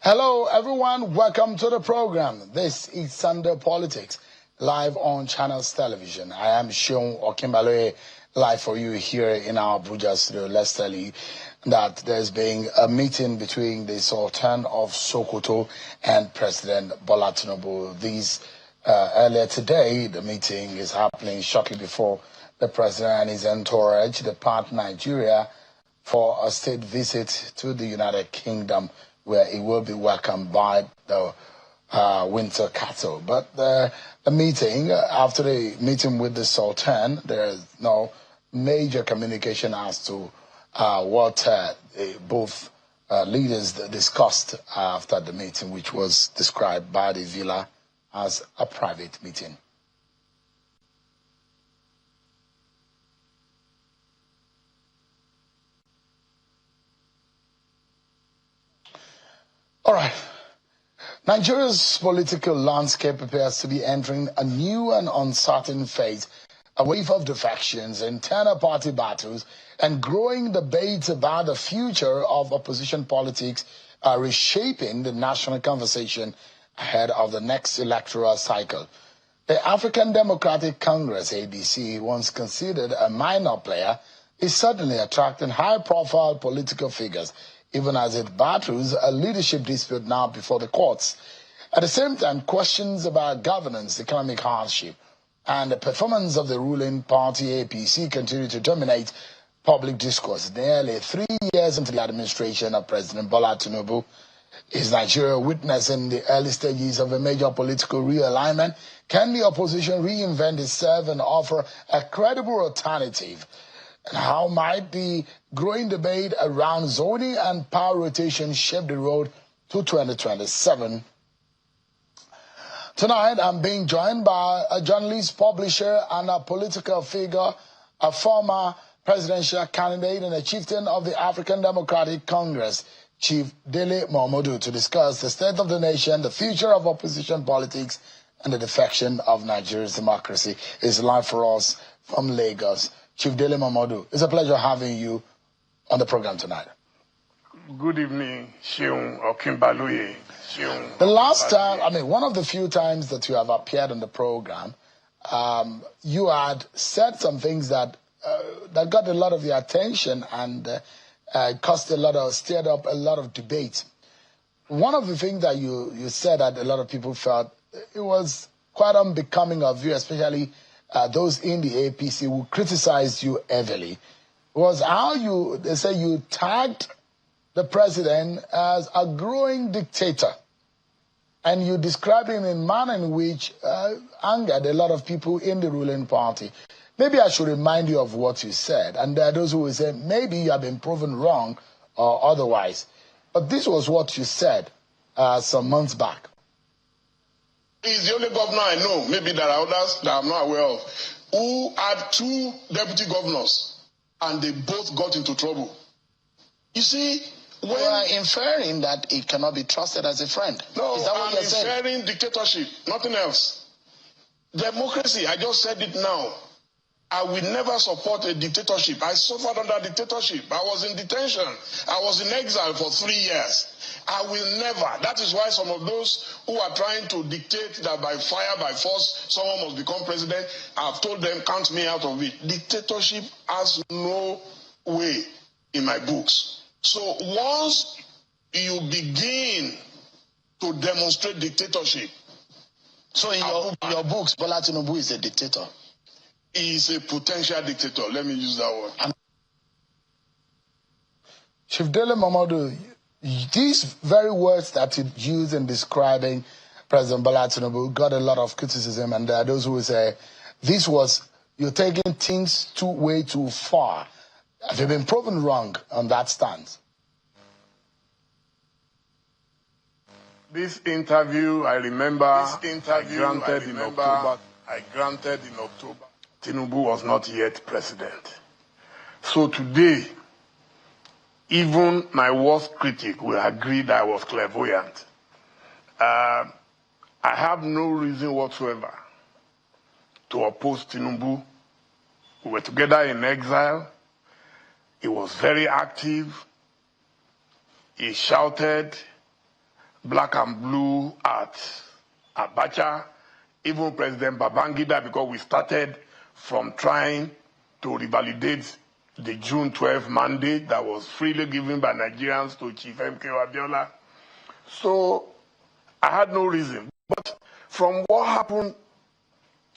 Hello, everyone. Welcome to the program. This is Sunday Politics, live on Channels Television. I am Seun Okinbaloye, live for you here in our Abuja studio. Let's tell you that there's been a meeting between the Sultan of Sokoto and President Bola Tinubu. Earlier today, the meeting is happening shortly before the president and his entourage depart Nigeria for a state visit to the United Kingdom, where he will be welcomed by the winter cattle. But the meeting, after the meeting with the Sultan, there is no major communication as to what both leaders discussed after the meeting, which was described by the villa as a private meeting. All right. Nigeria's political landscape appears to be entering a new and uncertain phase. A wave of defections, internal party battles, and growing debates about the future of opposition politics are reshaping the national conversation ahead of the next electoral cycle. The African Democratic Congress, ADC, once considered a minor player, is suddenly attracting high-profile political figures, even as it battles a leadership dispute now before the courts. At the same time, questions about governance, economic hardship, and the performance of the ruling party APC continue to dominate public discourse. Nearly 3 years into the administration of President Bola Tinubu, is Nigeria witnessing the early stages of a major political realignment? Can the opposition reinvent itself and offer a credible alternative? And how might the growing debate around zoning and power rotation shape the road to 2027? Tonight, I'm being joined by a journalist, publisher, and a political figure, a former presidential candidate and a chieftain of the African Democratic Congress, Chief Dele Momodu, to discuss the state of the nation, the future of opposition politics, and the defection of Nigeria's democracy. Is live for us from Lagos. Chief Dele Momodu, it's a pleasure having you on the program tonight. Good evening, Seun Okinbaloye. The last time, one of the few times that you have appeared on the program, you had said some things that got a lot of the attention and stirred up a lot of debate. One of the things that you said that a lot of people felt it was quite unbecoming of you, especially those in the APC who criticized you heavily, was how they say you tagged the president as a growing dictator. And you described him in a manner in which angered a lot of people in the ruling party. Maybe I should remind you of what you said. And there are those who will say, maybe you have been proven wrong or otherwise. But this was what you said some months back. He's the only governor I know, maybe there are others that I'm not aware of, who had 2 deputy governors and they both got into trouble. You see, when you are inferring that he cannot be trusted as a friend. No, is that what I'm you're saying? inferring dictatorship, nothing else. Democracy, I just said it now. I will never support a dictatorship. I suffered under dictatorship. I was in detention. I was in exile for 3 years. I will never. That is why some of those who are trying to dictate that by fire, by force, someone must become president, I've told them, count me out of it. Dictatorship has no way in my books. So once you begin to demonstrate dictatorship. So in your books, Bola Tinubu is a dictator. He is a potential dictator. Let me use that word. Chief Dele Momodu, these very words that you use in describing President Bola Tinubu got a lot of criticism, and there are those who will say you're taking things way too far. Have you been proven wrong on that stance? This interview, I remember, I granted in October. Tinubu was not yet president. So today, even my worst critic will agree that I was clairvoyant. I have no reason whatsoever to oppose Tinubu. We were together in exile. He was very active. He shouted, black and blue at Abacha, even President Babangida, because we started from trying to revalidate the June 12 mandate that was freely given by Nigerians to Chief MK Abiola. So I had no reason. But from what happened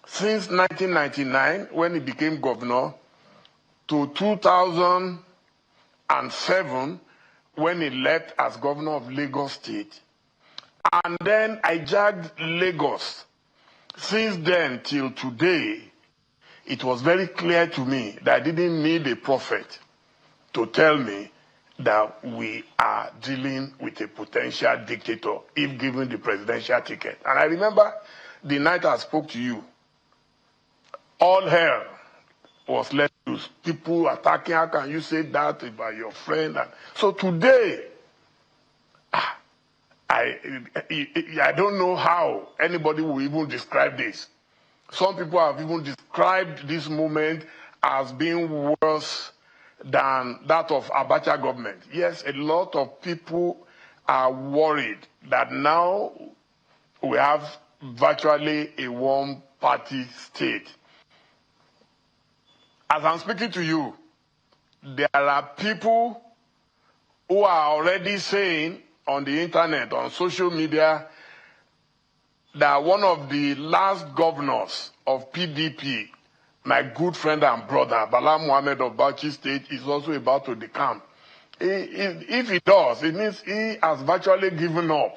since 1999, when he became governor, to 2007, when he left as governor of Lagos State, and then I jagged Lagos. Since then till today, it was very clear to me that I didn't need a prophet to tell me that we are dealing with a potential dictator if given the presidential ticket. And I remember the night I spoke to you, all hell was let loose. People attacking, how can you say that about your friend? And so today, I don't know how anybody will even describe this. Some people have even described this moment as being worse than that of Abacha government. Yes, a lot of people are worried that now we have virtually a one-party state. As I'm speaking to you, there are people who are already saying on the internet, on social media, that one of the last governors of PDP, my good friend and brother, Bala Mohammed of Bauchi State, is also about to decamp. If he does, it means he has virtually given up.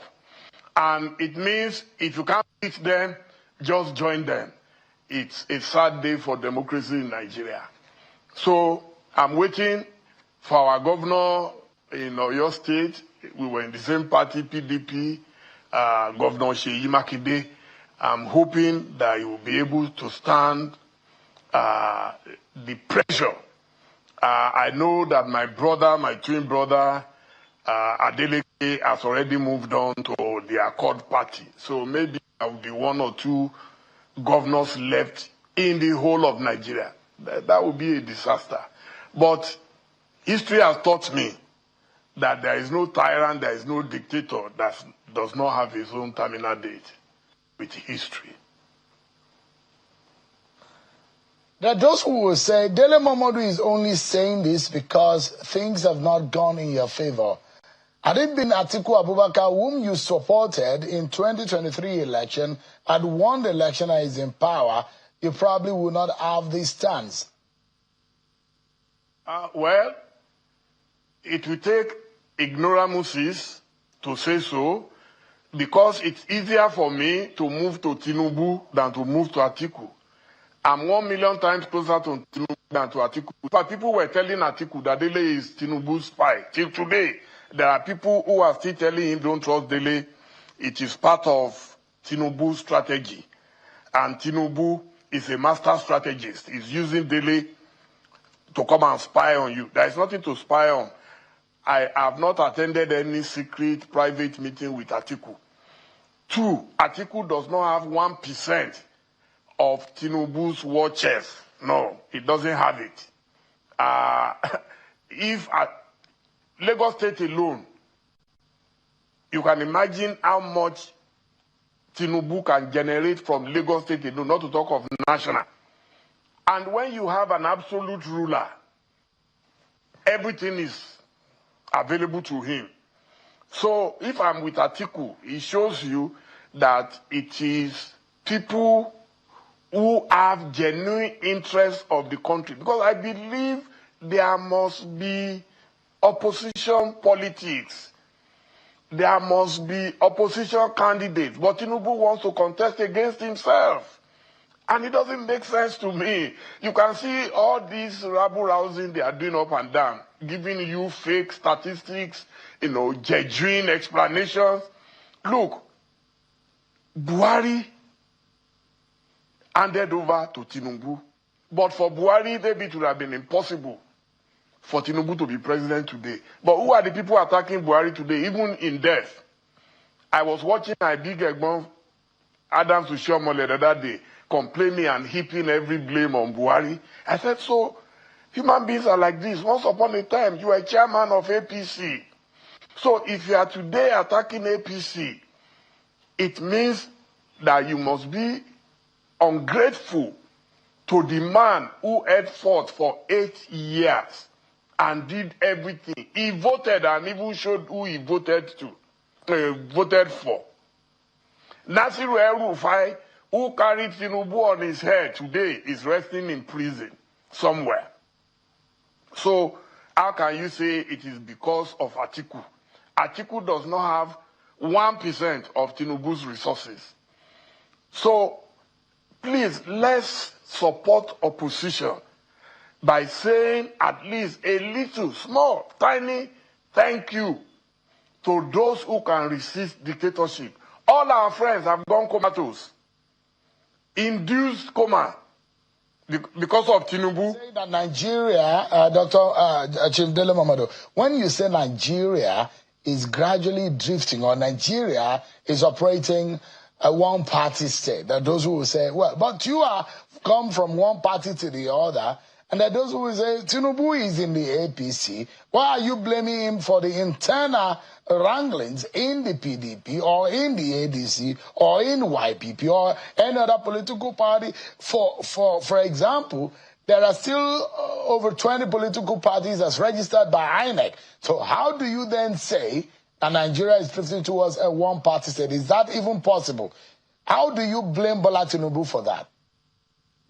And it means if you can't beat them, just join them. It's a sad day for democracy in Nigeria. So I'm waiting for our governor in Oyo State. We were in the same party, PDP, Governor Seyi Makinde. I'm hoping that he will be able to stand the pressure. I know that my brother, my twin brother, Dele has already moved on to the Accord Party. So maybe there will be one or two governors left in the whole of Nigeria. That would be a disaster. But history has taught me that there is no tyrant, there is no dictator that does not have his own terminal date with history. There are those who will say Dele Momodu is only saying this because things have not gone in your favor. Had it been Atiku Abubakar, whom you supported in 2023 election, had won the election and is in power, you probably would not have this stance. Well, it will take ignoramuses to say so, because it's easier for me to move to Tinubu than to move to Atiku. I'm 1 million times closer to Tinubu than to Atiku. But people were telling Atiku that Dele is Tinubu's spy. Till today, there are people who are still telling him, don't trust Dele. It is part of Tinubu's strategy. And Tinubu is a master strategist. He's using Dele to come and spy on you. There is nothing to spy on. I have not attended any secret private meeting with Atiku. 2, Atiku does not have 1% of Tinubu's war chest. No, he doesn't have it. If at Lagos State alone, you can imagine how much Tinubu can generate from Lagos State alone, not to talk of national. And when you have an absolute ruler, everything is available to him. So if I'm with Atiku, it shows you that it is people who have genuine interest of the country. Because I believe there must be opposition politics. There must be opposition candidates. But Tinubu wants to contest against himself. And it doesn't make sense to me. You can see all this rabble-rousing they are doing up and down, giving you fake statistics, genuine explanations. Look, Buhari handed over to Tinubu. But for Buhari, maybe it would have been impossible for Tinubu to be president today. But who are the people attacking Buhari today, even in death? I was watching my big Egbon, Adams Ushiomole, the other day, complaining and heaping every blame on Buhari. I said, so human beings are like this. Once upon a time, you were chairman of APC. So if you are today attacking APC, it means that you must be ungrateful to the man who had fought for 8 years and did everything. He voted and even showed who he voted for. Nasiru El-Rufai, who carried Tinubu on his head today, is resting in prison somewhere. So how can you say it is because of Atiku? Atiku does not have 1% of Tinubu's resources. So please, let's support opposition by saying at least a little, small, tiny thank you to those who can resist dictatorship. All our friends have gone comatose, induced coma, because of Tinubu. Say that Nigeria, Chief Dele Momodu, when you say Nigeria is gradually drifting, or Nigeria is operating a one-party state, there are those who will say, well, but you are come from one party to the other, and there are those who will say, Tinubu is in the APC. Why are you blaming him for the internal wranglings in the PDP or in the ADC or in YPP or any other political party? For example, there are still over 20 political parties as registered by INEC. So how do you then say that Nigeria is drifting towards a one-party state? Is that even possible? How do you blame Bola Tinubu for that?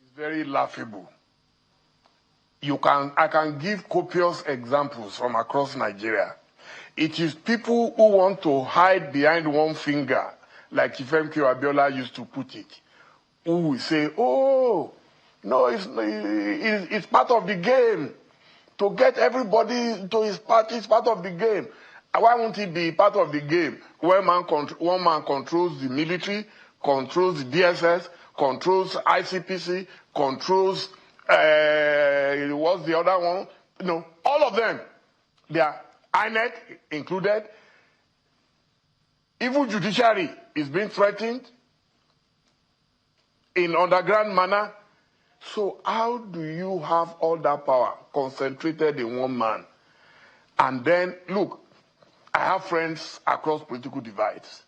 It's very laughable. I can give copious examples from across Nigeria. It is people who want to hide behind one finger, like Ifemke Abiola used to put it, who will say, oh, no, it's part of the game. To get everybody to his party is part of the game. Why won't it be part of the game? One man controls the military, controls the DSS, controls ICPC, controls, what's the other one? No, all of them. They are INEC included. Even judiciary is being threatened in underground manner. So how do you have all that power concentrated in one man? And then, look, I have friends across political divides,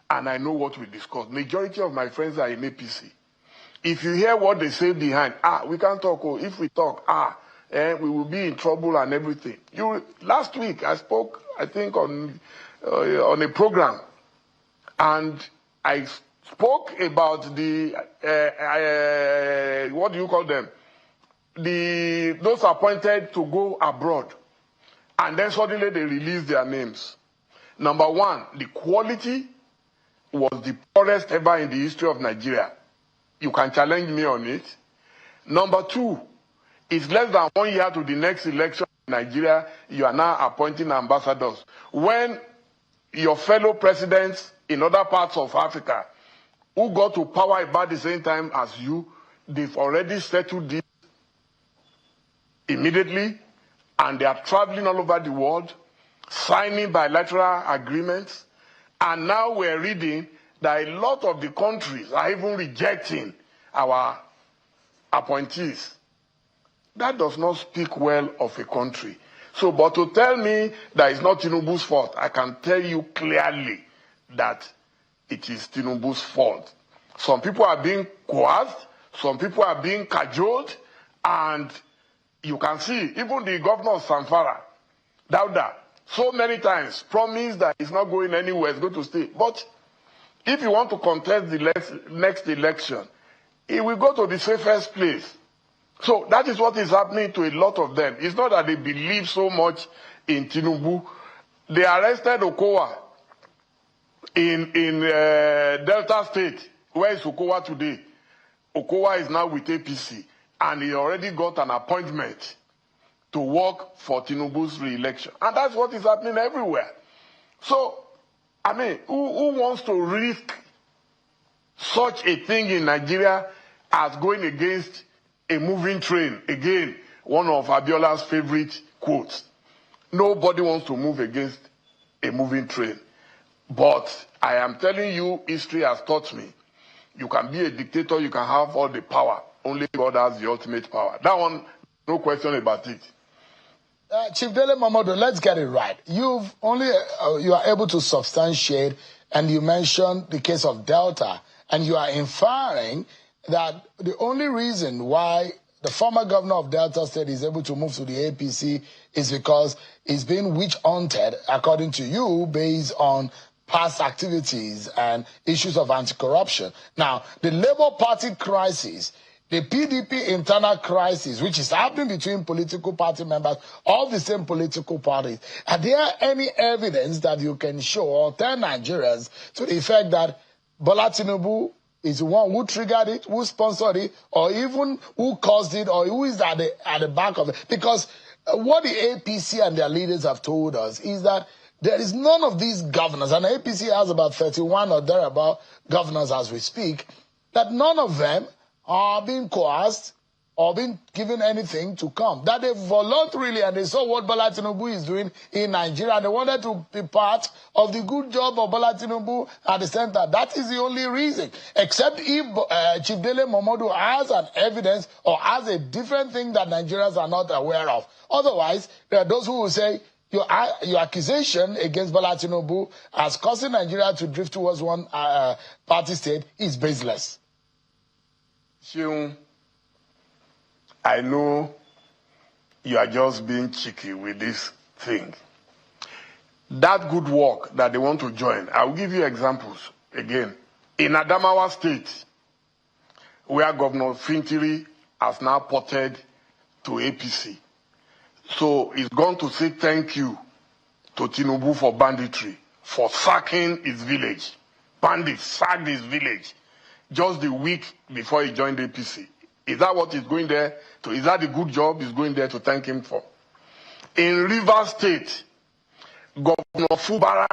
and I know what we discuss. Majority of my friends are in APC. If you hear what they say behind, we can't talk, if we talk, we will be in trouble and everything. Last week, I spoke, I think, on a program, and I spoke about the, what do you call them? Those appointed to go abroad. And then suddenly they released their names. Number one, the quality was the poorest ever in the history of Nigeria. You can challenge me on it. Number two, it's less than 1 year to the next election in Nigeria. You are now appointing ambassadors. When your fellow presidents in other parts of Africa who got to power about the same time as you, they've already settled this immediately, and they are traveling all over the world, signing bilateral agreements, and now we're reading that a lot of the countries are even rejecting our appointees. That does not speak well of a country. So, but to tell me that it's not Tinubu's fault, I can tell you clearly that it is Tinubu's fault. Some people are being coerced, some people are being cajoled, and you can see, even the governor of Zamfara, Dauda, so many times promised that he's not going anywhere, he's going to stay. But if you want to contest the next election, he will go to the safest place. So that is what is happening to a lot of them. It's not that they believe so much in Tinubu. They arrested Okowa in Delta State. Where is Okowa today? Okowa is now with APC, and he already got an appointment to work for Tinubu's re-election. And that's what is happening everywhere. So, I mean, who wants to risk such a thing in Nigeria as going against a moving train? Again, one of Abiola's favorite quotes. Nobody wants to move against a moving train. But I am telling you, history has taught me, you can be a dictator, you can have all the power. Only God has the ultimate power. That one, no question about it. Chief Dele Momodu, let's get it right. You are able to substantiate, and you mentioned the case of Delta, and you are inferring that the only reason why the former governor of Delta State is able to move to the APC is because he's been witch hunted, according to you, based on past activities and issues of anti-corruption. Now, the Labour Party crisis, the PDP internal crisis, which is happening between political party members of the same political parties, are there any evidence that you can show or tell Nigerians to the effect that Bola Tinubu is the one who triggered it, who sponsored it, or even who caused it, or who is at the back of it? Because what the APC and their leaders have told us is that there is none of these governors, and the APC has about 31 or thereabout governors as we speak, that none of them are being coerced or being given anything to come. That they voluntarily, and they saw what Bola Tinubu is doing in Nigeria, and they wanted to be part of the good job of Bola Tinubu at the center. That is the only reason. Except if Chief Dele Momodu has an evidence or has a different thing that Nigerians are not aware of. Otherwise, there are those who will say, your accusation against Bola Tinubu as causing Nigeria to drift towards one party state is baseless. Seun, I know you are just being cheeky with this thing. That good work that they want to join, I will give you examples again. In Adamawa State, where Governor Fintiri has now ported to APC. So he's going to say thank you to Tinubu for banditry, for sacking his village. Bandits sacked his village just the week before he joined APC. Is that what he's going there to? Is that the good job he's going there to thank him for? In Rivers State, Governor Fubara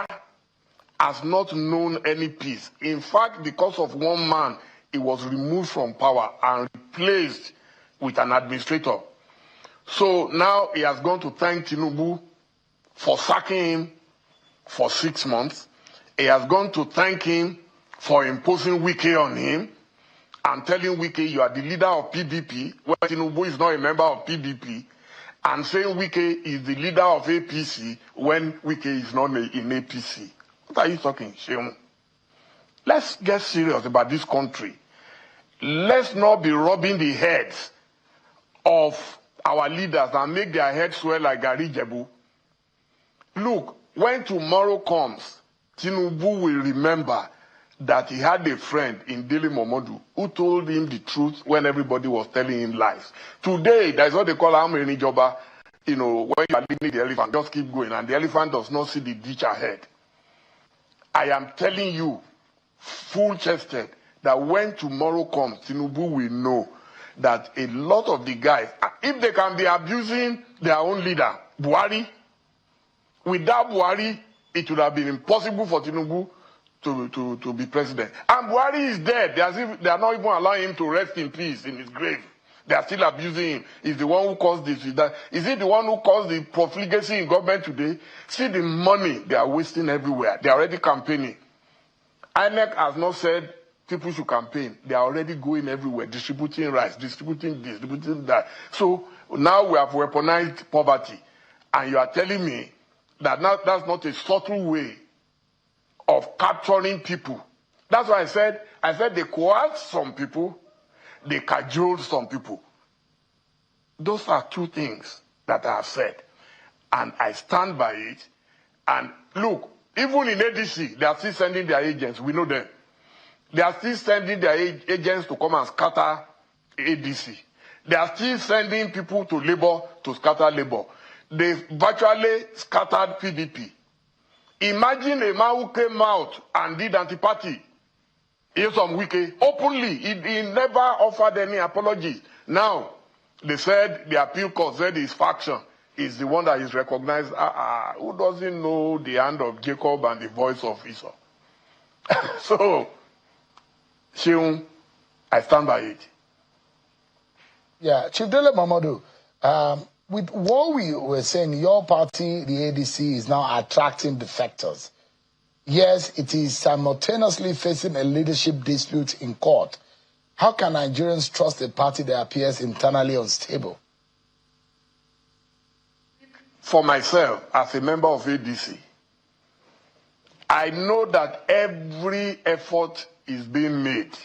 has not known any peace. In fact, because of one man, he was removed from power and replaced with an administrator. So now he has gone to thank Tinubu for sacking him for 6 months. He has gone to thank him for imposing Wike on him and telling Wike you are the leader of PDP when Tinubu is not a member of PDP, and saying Wike is the leader of APC when Wike is not in APC. What are you talking, Seun? Let's get serious about this country. Let's not be rubbing the heads of our leaders and make their heads swell like Gari Jebu. Look, when tomorrow comes, Tinubu will remember that he had a friend in Dele Momodu who told him the truth when everybody was telling him lies. Today, that's what they call Amreni Joba. You know, when you are leading the elephant, just keep going, and the elephant does not see the ditch ahead. I am telling you, full-chested, that when tomorrow comes, Tinubu will know that a lot of the guys, if they can be abusing their own leader, Buhari, without Buhari, it would have been impossible for Tinubu to be president. And Buhari is dead. They are not even allowing him to rest in peace in his grave. They are still abusing him. He's the one who caused this. Is he the one who caused the profligacy in government today? See the money they are wasting everywhere. They are already campaigning. INEC has not said people should campaign. They are already going everywhere, distributing rice, distributing this, distributing that. So now we have weaponized poverty. And you are telling me that that's not a subtle way of capturing people. That's why I said they coerced some people, they cajoled some people. Those are two things that I have said. And I stand by it. And look, even in ADC, they are still sending their agents. We know them. They are still sending their agents to come and scatter ADC. They are still sending people to labor to scatter labor. They virtually scattered PDP. Imagine a man who came out and did anti-party. Here's some Wike openly. He never offered any apology. Now, they said the appeal court said his faction is the one that is recognized. Who doesn't know the hand of Jacob and the voice of Esau? So, Seun, I stand by it. Yeah, Chief Dele Momodu, with what we were saying, your party, the ADC, is now attracting defectors. Yes, it is simultaneously facing a leadership dispute in court. How can Nigerians trust a party that appears internally unstable? for myself, as a member of ADC, I know that every effort is being made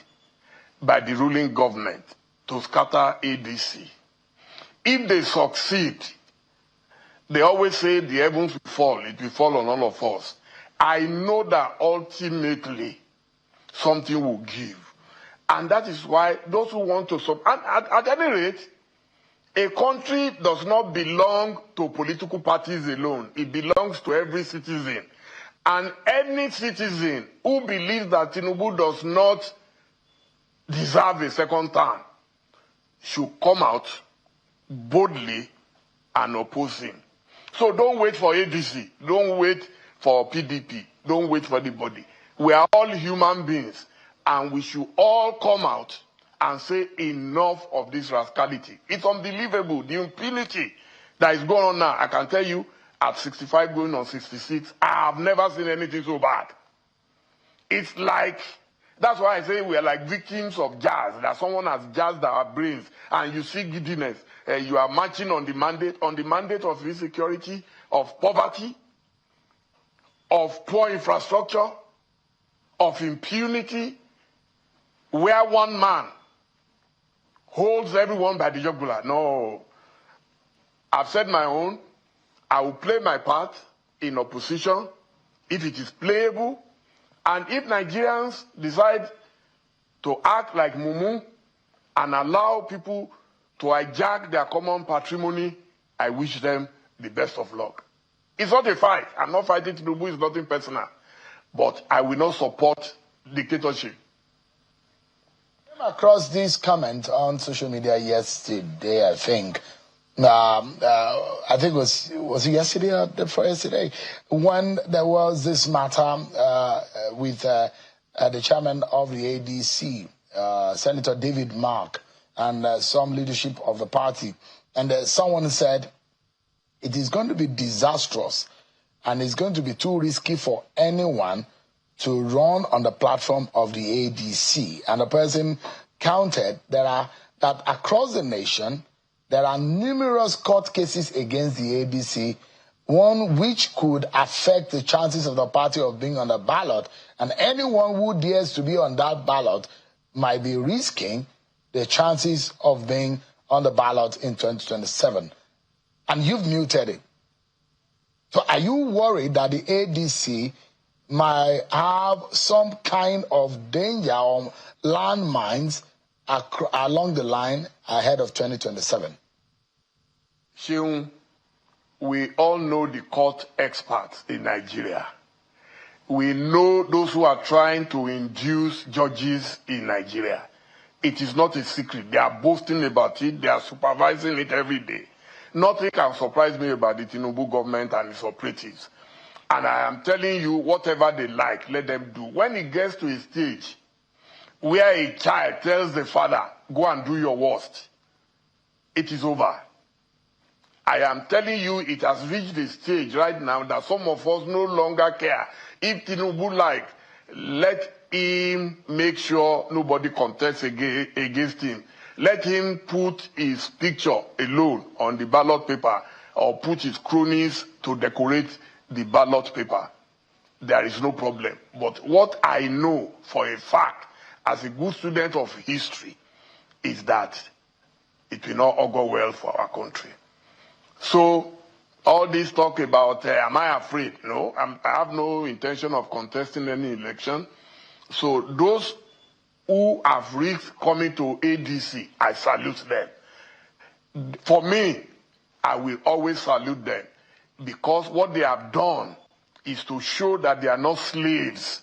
by the ruling government to scatter ADC. If they succeed, they always say the heavens will fall, it will fall on all of us. I know that ultimately something will give. And that is why those who want to at any rate, a country does not belong to political parties alone. It belongs to every citizen. And any citizen who believes that Tinubu does not deserve a second term should come out boldly and oppose him. So don't wait for ADC. Don't wait for PDP. Don't wait for anybody. We are all human beings, and we should all come out and say enough of this rascality. It's unbelievable, the impunity that is going on now. I can tell you, at 65 going on 66, I have never seen anything so bad. It's like, that's why I say we are like victims of jazz, that someone has jazzed our brains, and you see giddiness. You are marching on the mandate of insecurity, of poverty, of poor infrastructure, of impunity, where one man holds everyone by the jugular. No. I've said my own. I will play my part in opposition if it is playable. And if Nigerians decide to act like Mumu and allow people to hijack their common patrimony, I wish them the best of luck. It's not a fight. I'm not fighting Tinubu. It's nothing personal. But I will not support dictatorship. I came across this comment on social media yesterday, I think. I think was it yesterday or the before yesterday, when there was this matter with the chairman of the ADC, Senator David Mark, and some leadership of the party. And someone said, it is going to be disastrous and it's going to be too risky for anyone to run on the platform of the ADC. And the person counted that across the nation, there are numerous court cases against the ADC, one which could affect the chances of the party of being on the ballot. And anyone who dares to be on that ballot might be risking the chances of being on the ballot in 2027. And you've muted it. So are you worried that the ADC might have some kind of danger or landmines along the line ahead of 2027? Sheung, we all know the court experts in Nigeria. We know those who are trying to induce judges in Nigeria. It is not a secret. They are boasting about it. They are supervising it every day. Nothing can surprise me about the Tinubu government and its operatives. And I am telling you, whatever they like, let them do. When it gets to a stage where a child tells the father, go and do your worst, it is over. I am telling you, it has reached a stage right now that some of us no longer care. If Tinubu like, let him make sure nobody contests against him. Let him put his picture alone on the ballot paper or put his cronies to decorate the ballot paper. There is no problem. But what I know for a fact, as a good student of history, is that it will not augur well for our country. So, all this talk about, am I afraid? No, I have no intention of contesting any election. So, those who have risked coming to ADC, I salute them. For me, I will always salute them, because what they have done is to show that they are not slaves.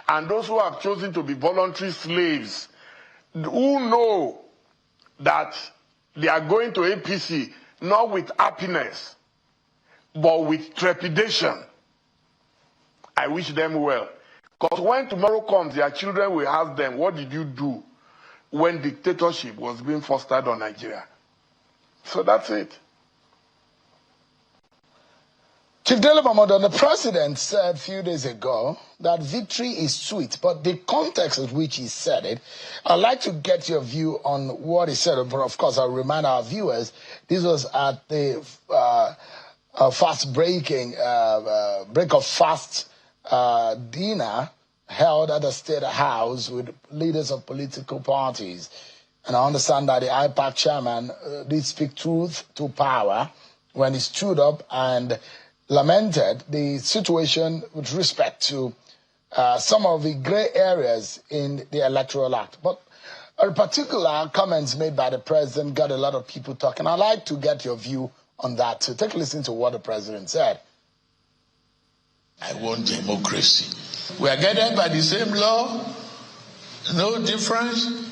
And those who have chosen to be voluntary slaves, who know that they are going to APC not with happiness, but with trepidation, I wish them well. Because when tomorrow comes, their children will ask them, what did you do when dictatorship was being fostered on Nigeria? So that's it. Chief Dele, the president said a few days ago that victory is sweet, but the context in which he said it, I'd like to get your view on what he said. But of course, I'll remind our viewers, this was at the break of fast dinner held at the State House with leaders of political parties. And I understand that the IPAC chairman did speak truth to power when he stood up and lamented the situation with respect to some of the gray areas in the Electoral Act. But a particular comments made by the president got a lot of people talking. I'd like to get your view on that too. Take a listen to what the president said. I want democracy. We are guided by the same law, no difference.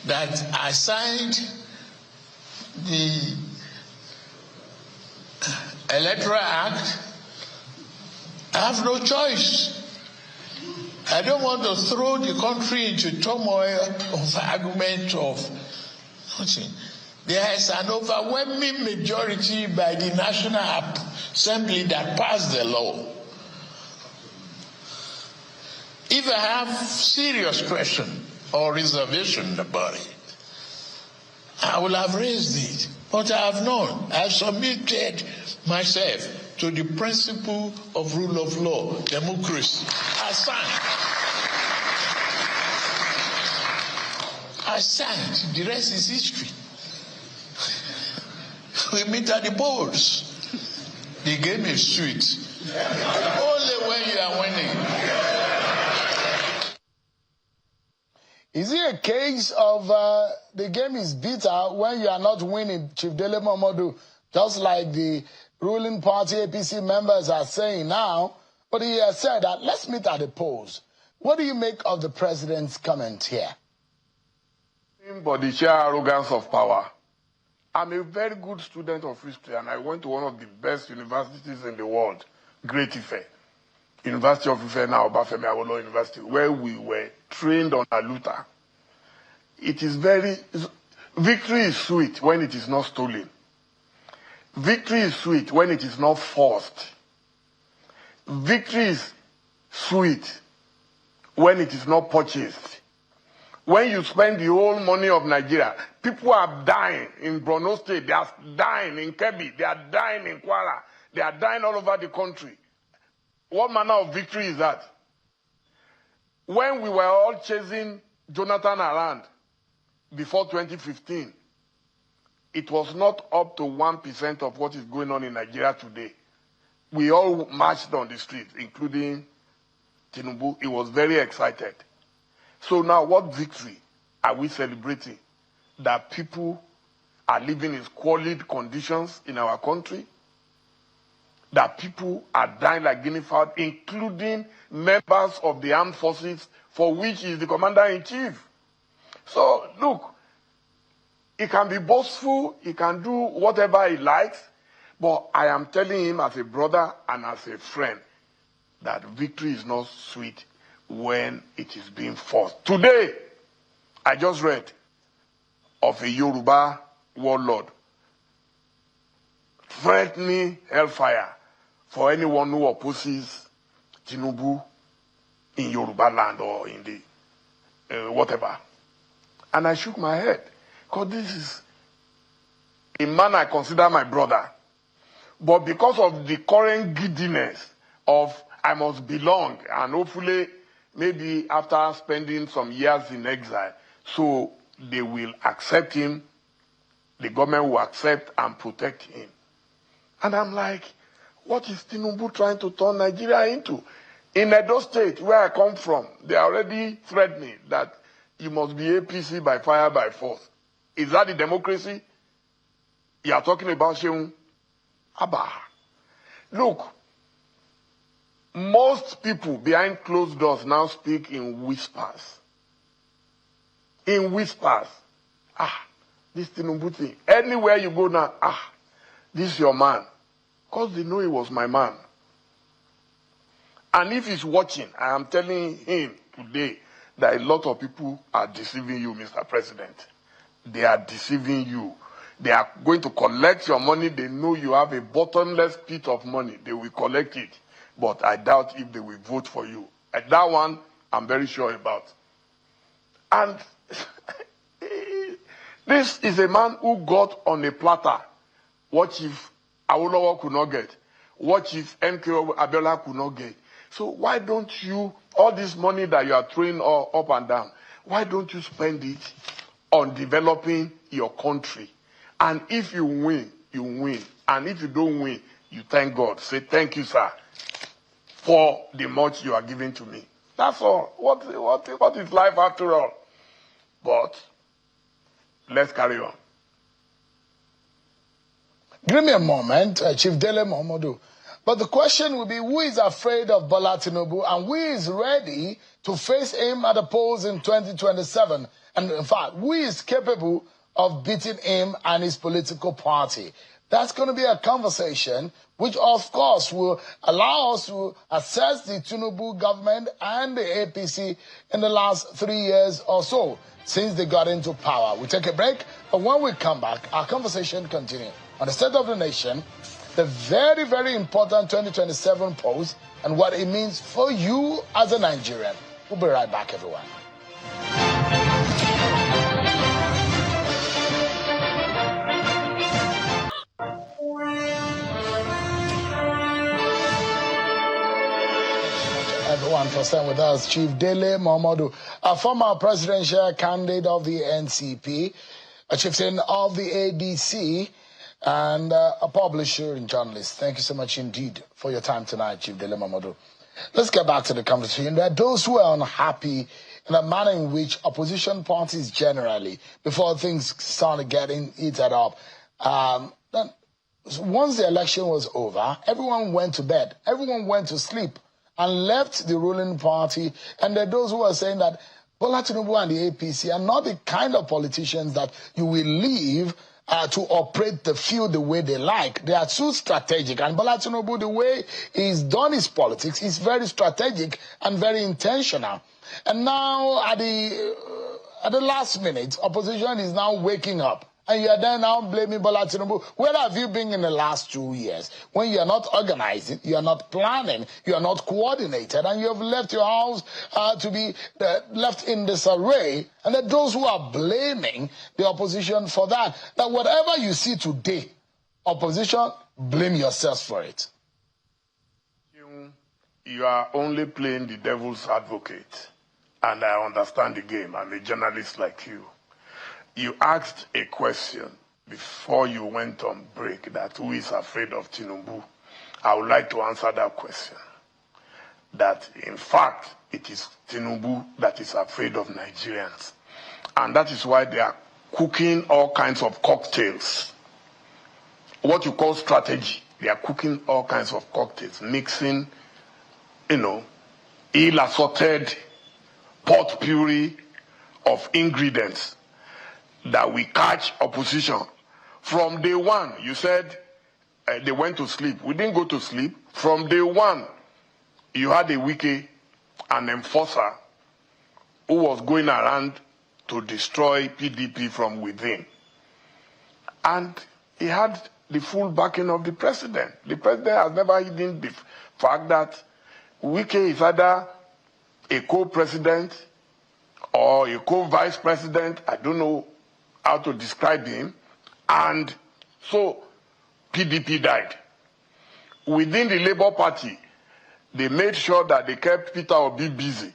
That I signed the Electoral Act. I have no choice. I don't want to throw the country into turmoil of argument of nothing. There is an overwhelming majority by the National Assembly that passed the law. If I have serious question or reservation about it, I will have raised it. But I have not. I have submitted myself to the principle of rule of law, democracy. I signed. The rest is history. We meet at the polls. The game is sweet. Only when you are winning. Is it a case of the game is bitter when you are not winning, Chief Dele Momodu, just like the ruling party APC members are saying now? But he has said that let's meet at the polls. What do you make of the president's comment here? But the sheer arrogance of power. I'm a very good student of history, and I went to one of the best universities in the world, Great Ife, University of Ife, now Obafemi Awolowo University, where we were trained on Aluta. It is victory is sweet when it is not stolen. Victory is sweet when it is not forced. Victory is sweet when it is not purchased. When you spend the whole money of Nigeria, people are dying in Borno State, they are dying in Kebbi, they are dying in Kwara, they are dying all over the country. What manner of victory is that? When we were all chasing Jonathan around before 2015, it was not up to 1% of what is going on in Nigeria today. We all marched on the streets, including Tinubu. He was very excited. So now what victory are we celebrating? That people are living in squalid conditions in our country? That people are dying like guinea fowl, including members of the armed forces, for which he is the commander-in-chief. So, look, he can be boastful, he can do whatever he likes, but I am telling him as a brother and as a friend that victory is not sweet when it is being forced. Today, I just read of a Yoruba warlord threatening hellfire for anyone who opposes Tinubu in Yoruba land or in the whatever. And I shook my head, because this is a man I consider my brother. But because of the current giddiness of I must belong, and hopefully maybe after spending some years in exile, so they will accept him, the government will accept and protect him. And I'm like, what is Tinubu trying to turn Nigeria into? In Edo State, where I come from, they are already threatening that you must be APC by fire, by force. Is that the democracy you are talking about, Sheung? Abba. Look, most people behind closed doors now speak in whispers. In whispers. This Tinubu thing. Anywhere you go now, this is your man. Because they know he was my man. And if he's watching, I am telling him today that a lot of people are deceiving you, Mr. President. They are deceiving you. They are going to collect your money. They know you have a bottomless pit of money. They will collect it. But I doubt if they will vote for you. And that one, I'm very sure about. And this is a man who got on a platter What if Awolowo could not get? What if MK Abiola could not get? So why don't you, all this money that you are throwing up and down, why don't you spend it on developing your country? And if you win, you win. And if you don't win, you thank God. Say, thank you, sir, for the much you are giving to me. That's all. What is life after all? But let's carry on. Give me a moment, Chief Dele Momodu. But the question will be, who is afraid of Bola Tinubu and who is ready to face him at the polls in 2027? And in fact, who is capable of beating him and his political party? That's going to be a conversation which, of course, will allow us to assess the Tinubu government and the APC in the last 3 years or so since they got into power. We take a break, but when we come back, our conversation continues on the state of the nation, the very, very important 2027 polls, and what it means for you as a Nigerian. We'll be right back, everyone. Everyone for staying with us. Chief Dele Momodu, a former presidential candidate of the NCP, a chieftain of the ADC, and a publisher and journalist. Thank you so much indeed for your time tonight, Chief Dele Momodu. Let's get back to the conversation. There are those who are unhappy in the manner in which opposition parties generally, before things started getting heated up, then once the election was over, everyone went to bed. Everyone went to sleep and left the ruling party. And there are those who are saying that Bola Tinubu and the APC are not the kind of politicians that you will leave to operate the field the way they like. They are too strategic. And Bola Tinubu, the way he's done his politics, is very strategic and very intentional. And now at the last minute, opposition is now waking up. And you are there now blaming Bola Tinubu. Where have you been in the last 2 years? When you are not organizing, you are not planning, you are not coordinated, and you have left your house to be left in disarray. And that those who are blaming the opposition for that, that whatever you see today, opposition, blame yourselves for it. You are only playing the devil's advocate. And I understand the game. I'm a journalist like you. You asked a question before you went on break that who is afraid of Tinubu. I would like to answer that question. That in fact, it is Tinubu that is afraid of Nigerians. And that is why they are cooking all kinds of cocktails. What you call strategy. They are cooking all kinds of cocktails, mixing, ill-assorted potpourri of ingredients that we catch opposition. From day one, you said they went to sleep. We didn't go to sleep. From day one, you had a wiki, an enforcer, who was going around to destroy PDP from within. And he had the full backing of the president. The president has never hidden the fact that Wike is either a co-president or a co-vice president. I don't know how to describe him. And so PDP died. Within the Labour Party, they made sure that they kept Peter Obi busy,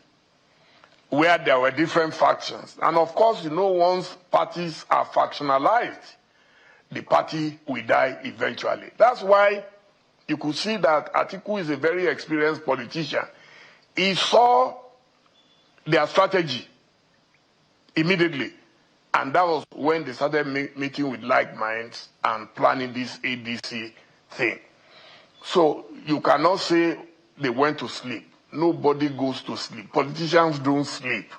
where there were different factions. And of course, once parties are factionalized, the party will die eventually. That's why you could see that Atiku is a very experienced politician. He saw their strategy immediately. And that was when they started meeting with like minds and planning this ADC thing. So you cannot say they went to sleep. Nobody goes to sleep. Politicians don't sleep.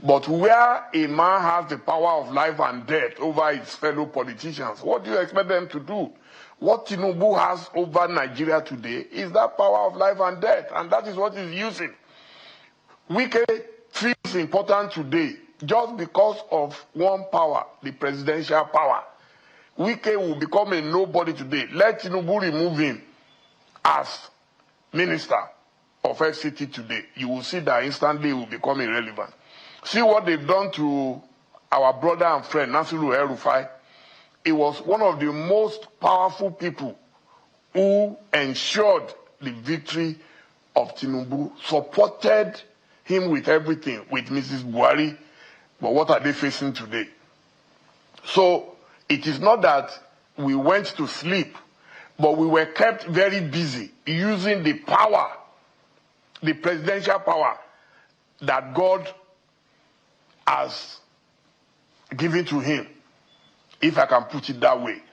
But where a man has the power of life and death over his fellow politicians, what do you expect them to do? What Tinubu has over Nigeria today is that power of life and death, and that is what he's using. Wike feels important today just because of one power, the presidential power. Wike will become a nobody today. Let Tinubu remove him as minister of FCT today. You will see that instantly he will become irrelevant. See what they've done to our brother and friend, Nasiru El-Rufai. he was one of the most powerful people who ensured the victory of Tinubu, supported him with everything, with Mrs. Buhari. But what are they facing today? So it is not that we went to sleep, but we were kept very busy using the power, the presidential power that God has given to him, if I can put it that way.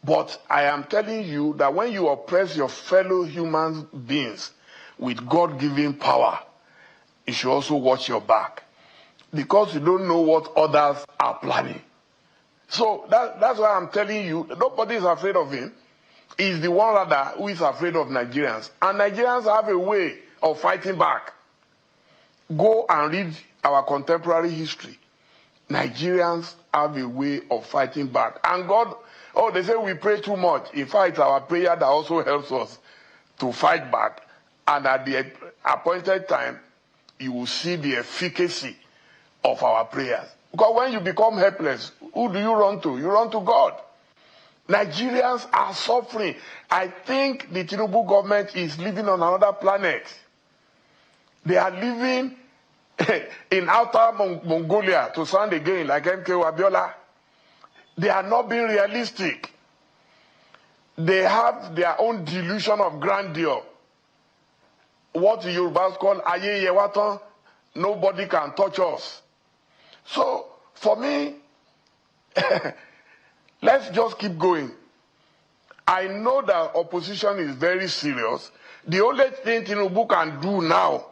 But I am telling you that when you oppress your fellow human beings with God-given power, you should also watch your back, because you don't know what others are planning. So that's why I'm telling you, nobody is afraid of him. He's the one rather who is afraid of Nigerians. And Nigerians have a way of fighting back. Go and read our contemporary history. Nigerians have a way of fighting back. And God, they say we pray too much. In fact, our prayer that also helps us to fight back. And at the appointed time, you will see the efficacy of our prayers. Because when you become helpless, who do you run to? You run to God. Nigerians are suffering. I think the Tinubu government is living on another planet. They are living in outer Mongolia, to sound again like MK Abiola. They are not being realistic. They have their own delusion of grandeur. What the Yorubas call Aye Yewatan, nobody can touch us. So, for me, let's just keep going. I know that opposition is very serious. The only thing Tinubu can do now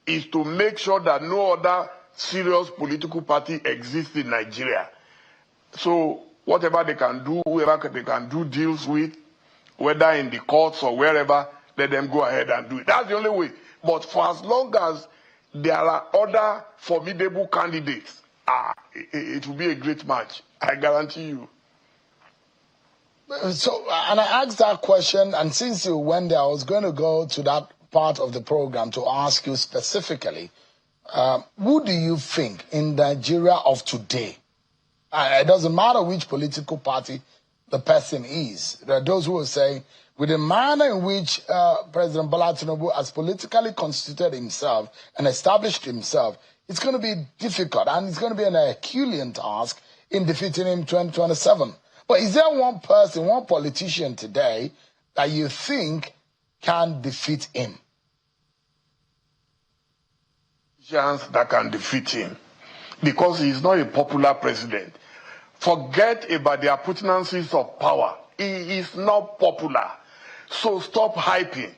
is to make sure that no other serious political party exists in Nigeria. So whatever they can do, whoever they can do deals with, whether in the courts or wherever, let them go ahead and do it. That's the only way. But for as long as there are other formidable candidates, it will be a great match. I guarantee you. So, and I asked that question, and since you went there, I was going to go to that part of the program to ask you specifically, who do you think in Nigeria of today, it doesn't matter which political party the person is, there are those who will say, with the manner in which President Bola Tinubu has politically constituted himself and established himself, it's going to be difficult, and it's going to be an Herculean task in defeating him in 2027. But is there one person, one politician today that you think can defeat him? Chance that can defeat him, because he is not a popular president. Forget about the appurtenances of power. He is not popular. So stop hyping.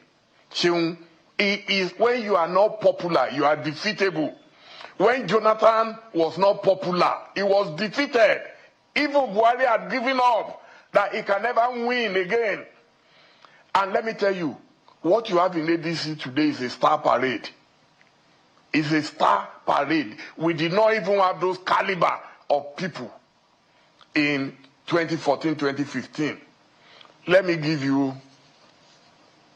When you are not popular, you are defeatable. When Jonathan was not popular, he was defeated. Even Buhari had given up that he can never win again. And let me tell you, what you have in ADC today is a star parade. It's a star parade. We did not even have those caliber of people in 2014, 2015. Let me give you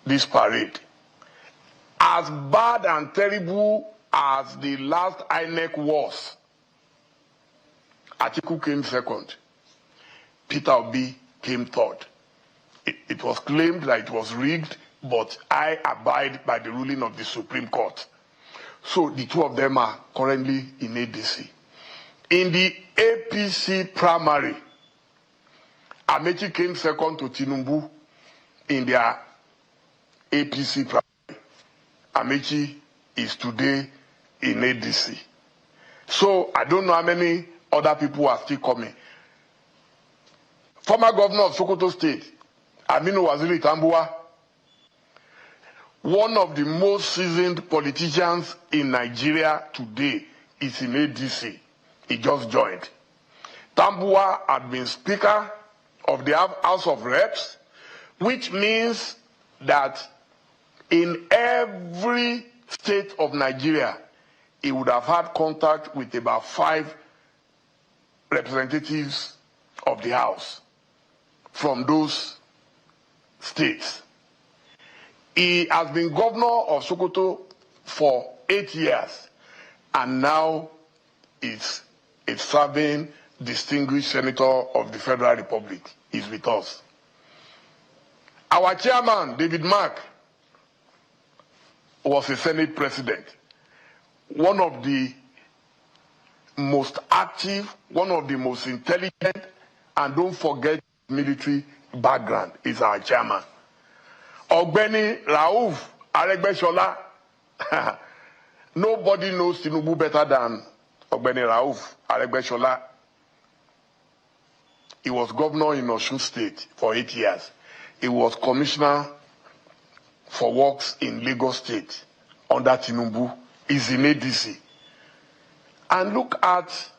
this parade. As bad and terrible as the last INEC was, Atiku came second. Peter Obi came third. It was claimed that it was rigged, but I abide by the ruling of the Supreme Court. So the two of them are currently in ADC. In the APC primary, Amechi came second to Tinubu in their APC primary. Amechi is today in ADC. So I don't know how many other people are still coming. Former governor of Sokoto State, Aminu Waziri Tambuwa, one of the most seasoned politicians in Nigeria today, is in ADC. He just joined. Tambuwa had been Speaker of the House of Reps, which means that in every state of Nigeria, he would have had contact with about 5 representatives of the House from those states. He has been governor of Sokoto for 8 years, and now is serving distinguished senator of the Federal Republic, is with us. Our chairman, David Mark, was a Senate president. One of the most active, one of the most intelligent, and don't forget military background is our chairman. Ogbeni Rauf Aregbesola. Nobody knows Tinubu better than Ogbeni Rauf Aregbesola. He was governor in Osun State for 8 years. He was commissioner for works in Lagos State under Tinubu. He's in ADC. And look at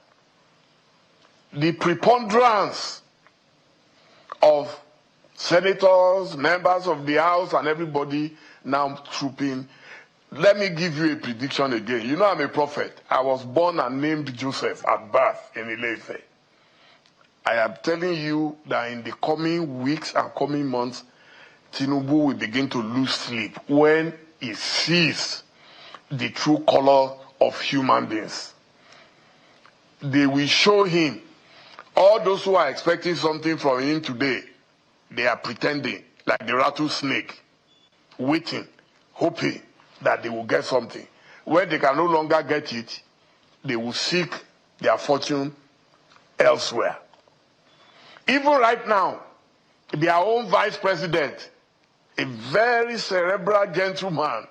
the preponderance of senators, members of the House, and everybody now trooping. Let me give you a prediction again. You know I'm a prophet. I was born and named Joseph at birth in Ile-Ife. I am telling you that in the coming weeks and coming months, Tinubu will begin to lose sleep when he sees the true color of human beings. They will show him, all those who are expecting something from him today, they are pretending like the rattlesnake, waiting, hoping that they will get something. When they can no longer get it, they will seek their fortune elsewhere. Even right now, their own vice president, a very cerebral gentleman,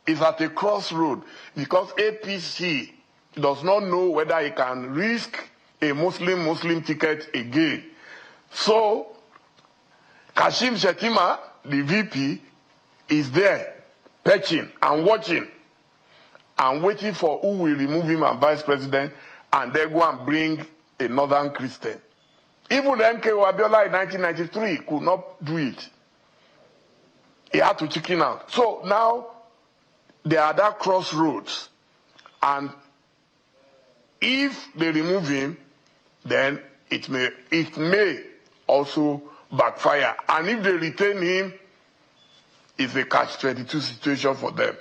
is at a crossroad because APC does not know whether he can risk a Muslim ticket again. So, Kashim Shettima, the VP, is there, perching and watching and waiting for who will remove him as vice president and then go and bring a northern Christian. Even MK Abiola in 1993 could not do it. He had to chicken out. So now they are at that crossroads. And if they remove him, then it may also backfire. And if they retain him, it's a catch-22 situation for them.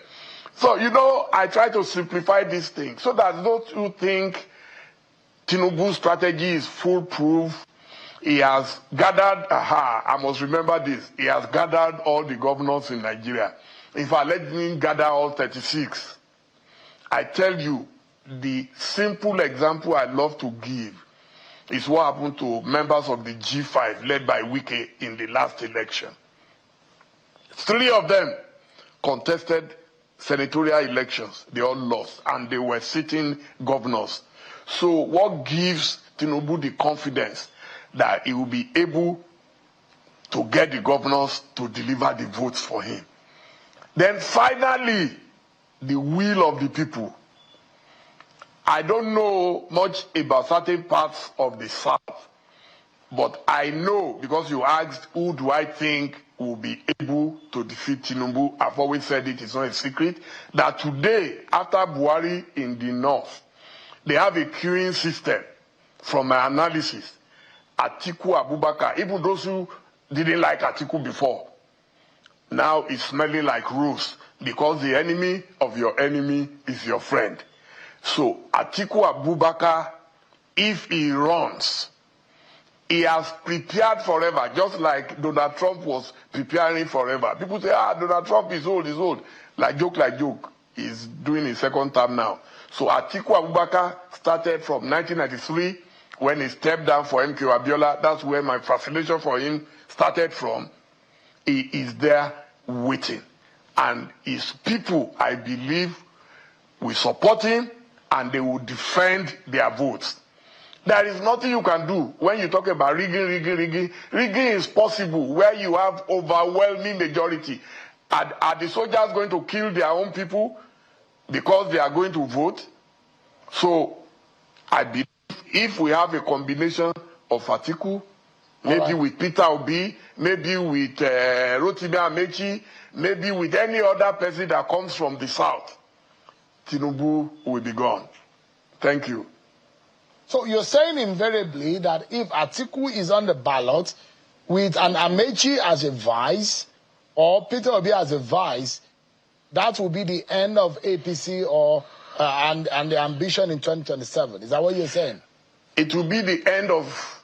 So, you know, I try to simplify this thing so that those who think Tinubu's strategy is foolproof, he has gathered, I must remember this, he has gathered all the governors in Nigeria. In fact, let me gather all 36. I tell you, the simple example I love to give is what happened to members of the G5 led by Wike in the last election. 3 of them contested senatorial elections. They all lost, and they were sitting governors. So what gives Tinubu the confidence that he will be able to get the governors to deliver the votes for him? Then finally, the will of the people. I don't know much about certain parts of the South, but I know, because you asked who do I think will be able to defeat Tinubu, I've always said it, it's not a secret, that today, after Buhari in the North, they have a queuing system. From my analysis, Atiku Abubakar, even those who didn't like Atiku before, now it's smelling like rose, because the enemy of your enemy is your friend. So Atiku Abubakar, if he runs, he has prepared forever, just like Donald Trump was preparing forever. People say, Donald Trump is old. Like joke. He's doing his second term now. So Atiku Abubakar started from 1993 when he stepped down for MK Abiola. That's where my fascination for him started from. He is there waiting. And his people, I believe, will support him and they will defend their votes. There is nothing you can do when you talk about rigging. Rigging is possible where you have overwhelming majority. Are the soldiers going to kill their own people because they are going to vote? So I believe if we have a combination of Atiku, maybe with Peter Obi, maybe with Rotimi Amechi, maybe with any other person that comes from the South, Tinubu will be gone. Thank you. So you're saying invariably that if Atiku is on the ballot with an Amechi as a vice or Peter Obi as a vice, that will be the end of APC or and the ambition in 2027. Is that what you're saying? it will be the end of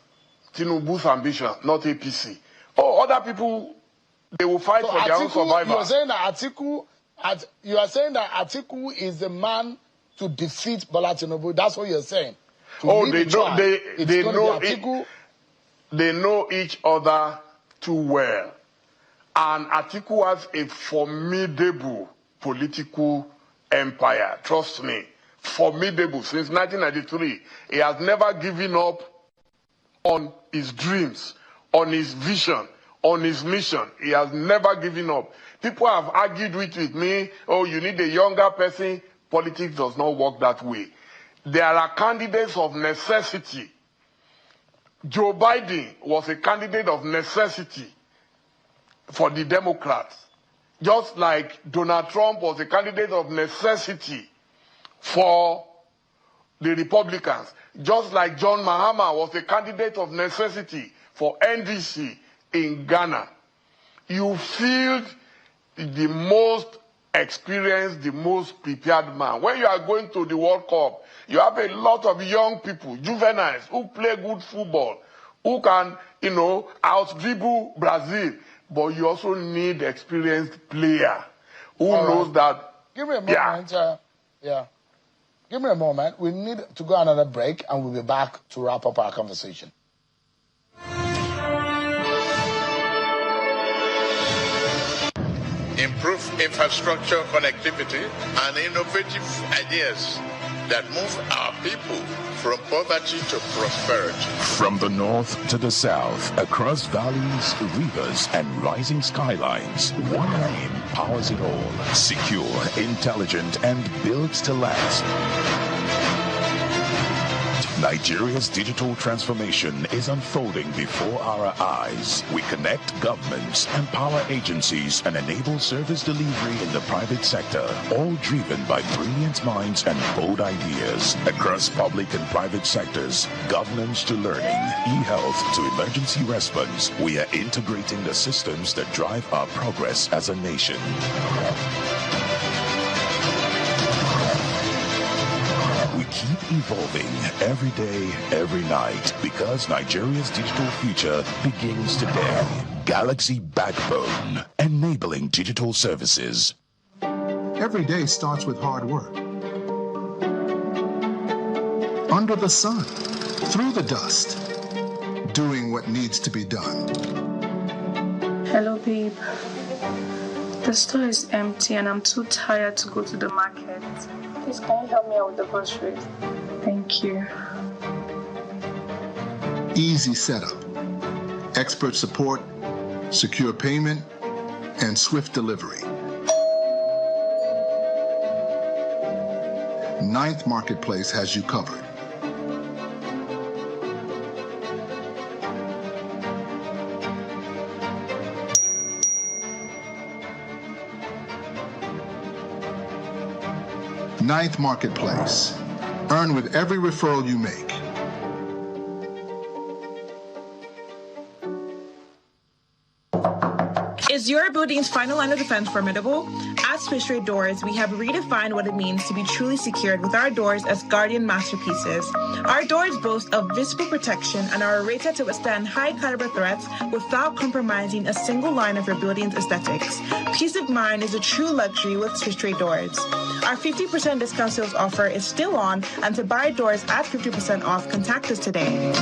Tinubu's ambition, not APC. Oh, other people, they will fight for their own survival. You are saying that Atiku is the man to defeat Bola Tinubu. That's what you're saying. They know each other too well. And Atiku has a formidable political empire. Trust me. Formidable. Since 1993, he has never given up on his dreams, on his vision, on his mission. He has never given up. People have argued with me, oh, you need a younger person. Politics does not work that way. There are candidates of necessity. Joe Biden was a candidate of necessity for the Democrats, just like Donald Trump was a candidate of necessity for the Republicans, just like John Mahama was a candidate of necessity for NDC in Ghana. You feel the most experienced, the most prepared man. When you are going to the World Cup, you have a lot of young people, juveniles, who play good football, who can, out-dribble Brazil. But you also need experienced player who knows that. Give me a moment. Give me a moment. We need to go another break, and we'll be back to wrap up our conversation. Improve infrastructure connectivity and innovative ideas that move our people from poverty to prosperity. From the north to the south, across valleys, rivers, and rising skylines, one name powers it all. Secure, intelligent, and built to last. Nigeria's digital transformation is unfolding before our eyes. We connect governments, empower agencies, and enable service delivery in the private sector, all driven by brilliant minds and bold ideas. Across public and private sectors, governance to learning, e-health to emergency response, we are integrating the systems that drive our progress as a nation. We keep evolving every day, every night, because Nigeria's digital future begins today. Galaxy Backbone, enabling digital services. Every day starts with hard work. Under the sun, through the dust, doing what needs to be done. Hello, babe. The store is empty and I'm too tired to go to the market. Please, can you help me out with the groceries? Thank you. Easy setup, expert support, secure payment, and swift delivery. Ninth Marketplace has you covered. Ninth Marketplace. Earn with every referral you make. Is your building's final line of defense formidable? At Swiss Trade Doors, we have redefined what it means to be truly secured with our doors as guardian masterpieces. Our doors boast of visible protection and are rated to withstand high-caliber threats without compromising a single line of your building's aesthetics. Peace of mind is a true luxury with Swiss Trade Doors. Our 50% discount sales offer is still on, and to buy doors at 50% off, contact us today.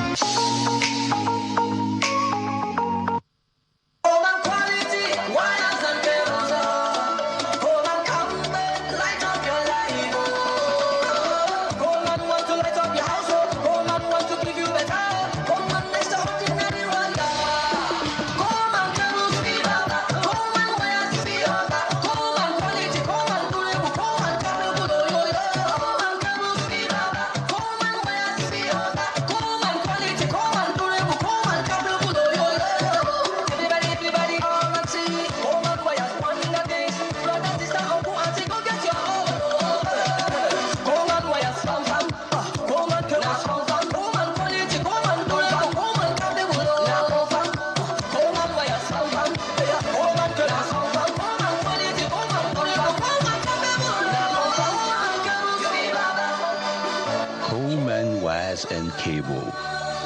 and cable.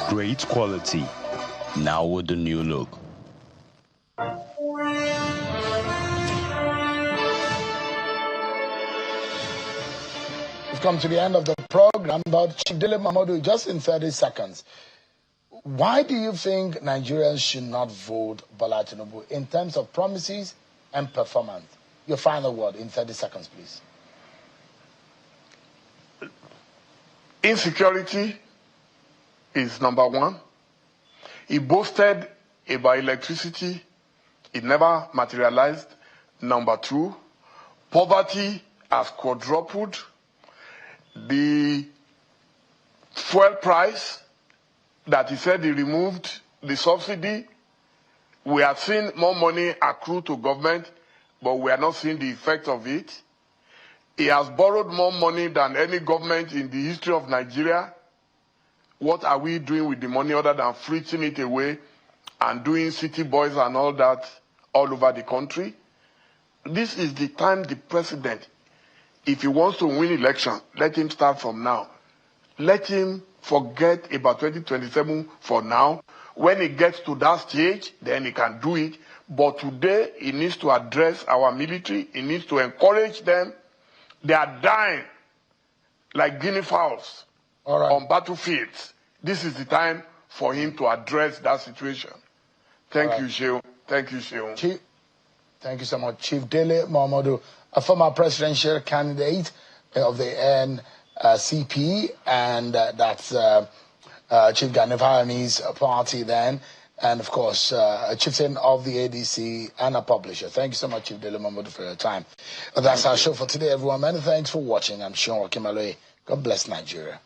Great quality, now with the new look. We've come to the end of the program, but Chief Dele Momodu, just in 30 seconds, why do you think Nigerians should not vote Bola Tinubu in terms of promises and performance? Your final word in 30 seconds, please. Insecurity is number one. He boasted about electricity. It never materialized. Number two, poverty has quadrupled. The fuel price that he said he removed, the subsidy, we have seen more money accrue to government, but we are not seeing the effect of it. He has borrowed more money than any government in the history of Nigeria. What are we doing with the money other than fritting it away and doing city boys and all that all over the country? This is the time the president, if he wants to win election, let him start from now. Let him forget about 2027 for now. When he gets to that stage, then he can do it. But today, he needs to address our military. He needs to encourage them. They are dying like guinea fowls on battlefields. This is the time for him to address that situation. Thank you, Shehu. Thank you, Shehu. Thank you so much. Chief Dele Momodu, a former presidential candidate of the NCP, and that's Chief Gani Vayami's party then, and of course, a chieftain of the ADC and a publisher. Thank you so much, Chief Dele Momodu, for your time. That's our show for today, everyone. Many thanks for watching. I'm Sean Wakimaloe. God bless Nigeria.